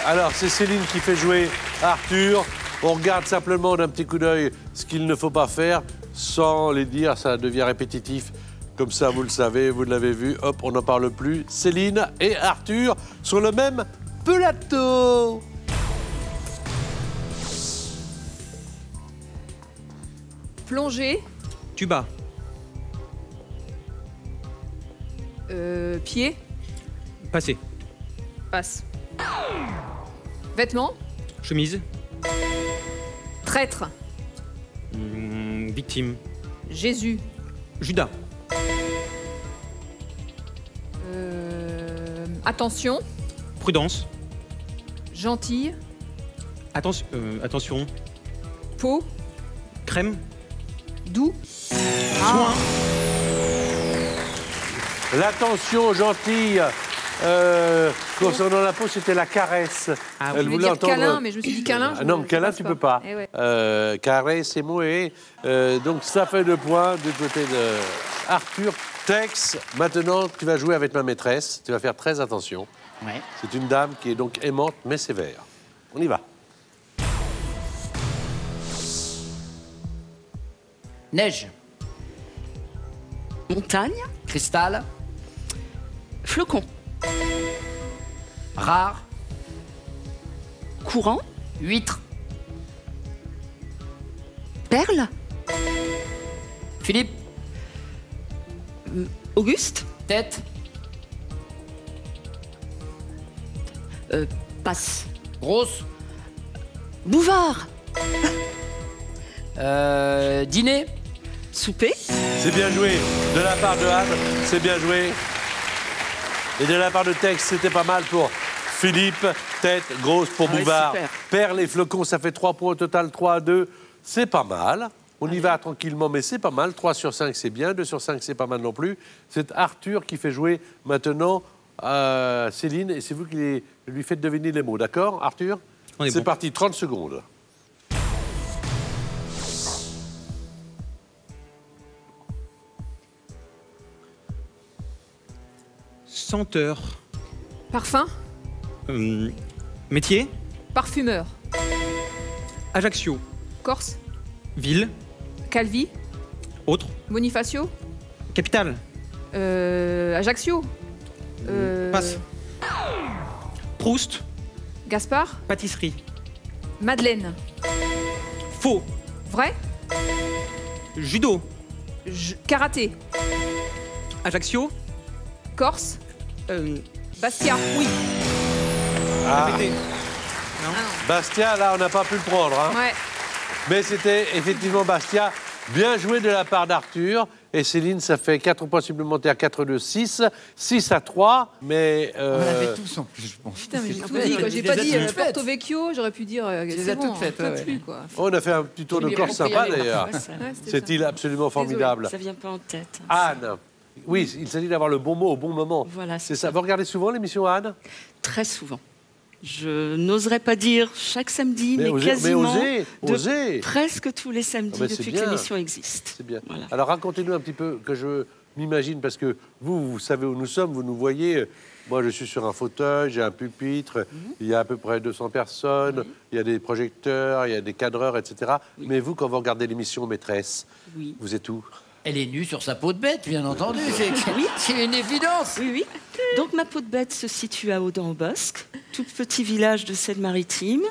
Alors, c'est Céline qui fait jouer Arthur. On regarde simplement d'un petit coup d'œil ce qu'il ne faut pas faire, sans les dire, ça devient répétitif. Comme ça, vous le savez, vous l'avez vu, hop, on n'en parle plus. Céline et Arthur sur le même plateau. Plongée. Tuba. Pied. Passé. Passe. Vêtements. Chemise. Traître. Victime. Jésus. Judas. Attention. Prudence. Gentille. Attention. Peau. Crème. Doux. Soin. L'attention gentille concernant la peau, c'était la caresse. Ah, Je voulais dire câlin, mais je me suis dit câlin. Non, câlin, tu peux pas. Eh ouais. Caresse et moué. Donc, ça fait 2 points du côté de Arthur. Tex, maintenant, tu vas jouer avec ma maîtresse. Tu vas faire très attention. Ouais. C'est une dame qui est donc aimante, mais sévère. On y va. Neige. Montagne. Cristal. Flocon. Rare. Courant. Huître. Perle. Philippe. Auguste. Tête. Passe. Grosse. Bouvard. Dîner. Souper. C'est bien joué de la part de Anne, c'est bien joué. Et de la part de Tex, c'était pas mal pour Philippe. Tête grosse pour oui, Bouvard. super. Perle et flocons, ça fait 3 points au total, 3-2. C'est pas mal. On y va tranquillement, mais c'est pas mal. 3 sur 5, c'est bien. 2 sur 5, c'est pas mal non plus. C'est Arthur qui fait jouer maintenant Céline. Et c'est vous qui lui faites deviner les mots, d'accord, Arthur? C'est bon. parti, 30 secondes. Senteur. Parfum. Métier. Parfumeur. Ajaccio. Corse. Ville. Calvi. Autre. Bonifacio. Capitale. Ajaccio. Passe. Proust. Gaspard. Pâtisserie. Madeleine. Faux. Vrai. Judo. Karaté. Ajaccio. Corse. Bastia. Oui. Répétez. Bastia, là, on n'a pas pu le prendre. Hein. Ouais. Mais c'était effectivement Bastia. Bien joué de la part d'Arthur. Et Céline, ça fait 4 points supplémentaires, 4-2, 6. 6-3, mais... On l'avait tous en plus, je pense. Putain, mais j'ai tout Ouais, dit. Quoi. je J'ai les pas ai dit toutes faites. Porto Vecchio, j'aurais pu dire. les as bon, toutes faites, on peut ouais. plus, quoi. On a fait un petit tour de J'ai Corse bien sympa, compris, d'ailleurs. Ouais, ça, Ouais, c'était Cette ça. île absolument formidable. ça vient pas en tête. Anne. Oui, il s'agit d'avoir le bon mot au bon moment. Voilà, c'est ça. Vous regardez souvent l'émission Anne? Très souvent. Je n'oserais pas dire chaque samedi, mais quasiment osez. presque tous les samedis Ah ben, c'est depuis que bien. l'émission existe. C'est bien. Voilà. Alors racontez-nous un petit peu, que je m'imagine, parce que vous savez où nous sommes, vous nous voyez. Moi, je suis sur un fauteuil, j'ai un pupitre, il y a à peu près 200 personnes, il y a des projecteurs, il y a des cadreurs, etc. Mais vous, quand vous regardez l'émission Maîtresse, vous êtes où? Elle est nue sur sa peau de bête, bien entendu. C'est une évidence. Oui. Donc ma peau de bête se situe à Audun-au-Bosc, tout petit village de Seine-Maritime,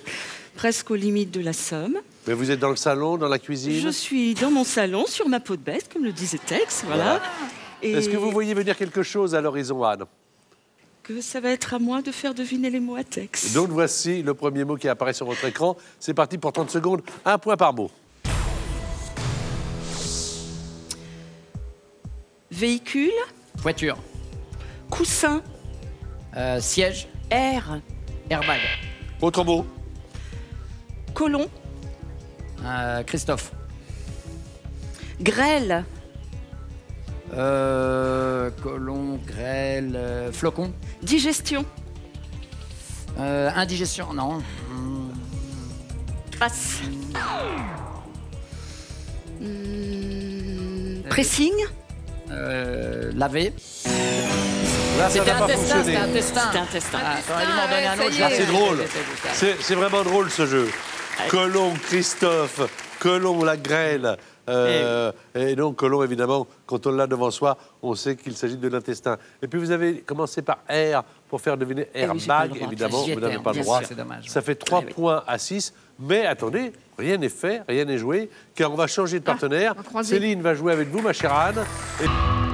presque aux limites de la Somme. Mais vous êtes dans le salon, dans la cuisine? Je suis dans mon salon, sur ma peau de bête, comme le disait Tex, voilà. Et Est-ce que vous voyez venir quelque chose à l'horizon, Anne? que ça va être à moi de faire deviner les mots à Tex. Donc voici le premier mot qui apparaît sur votre écran. C'est parti pour 30 secondes, 1 point par mot. Véhicule, Voiture. coussin, Siège. air, Airbag. Autre mot. colon, Christophe. grêle, Colon, grêle, flocon. digestion, Indigestion, non. passe. Pressing, Laver. Là, ça C'était n'a un pas testin, fonctionné. c'était un testin. C'est un testin. Ah, t'aurais dû m'en donner un ça autre. y je est. l'aurais C'est fait. drôle. C'était- C'est vraiment drôle ce jeu. Colomb, Christophe, Colomb, la grêle. Et donc, Colomb, évidemment, quand on l'a devant soi, on sait qu'il s'agit de l'intestin. Et puis, vous avez commencé par R pour faire deviner oui, j'ai pas le airbag, droit. évidemment. J'y Vous n'avez étais, pas le bien droit. sûr, c'est dommage. Ça fait 3 oui. points à 6. Mais attendez, rien n'est fait, rien n'est joué, car on va changer de partenaire. on va croiser. Céline va jouer avec vous, ma chère Anne. Et-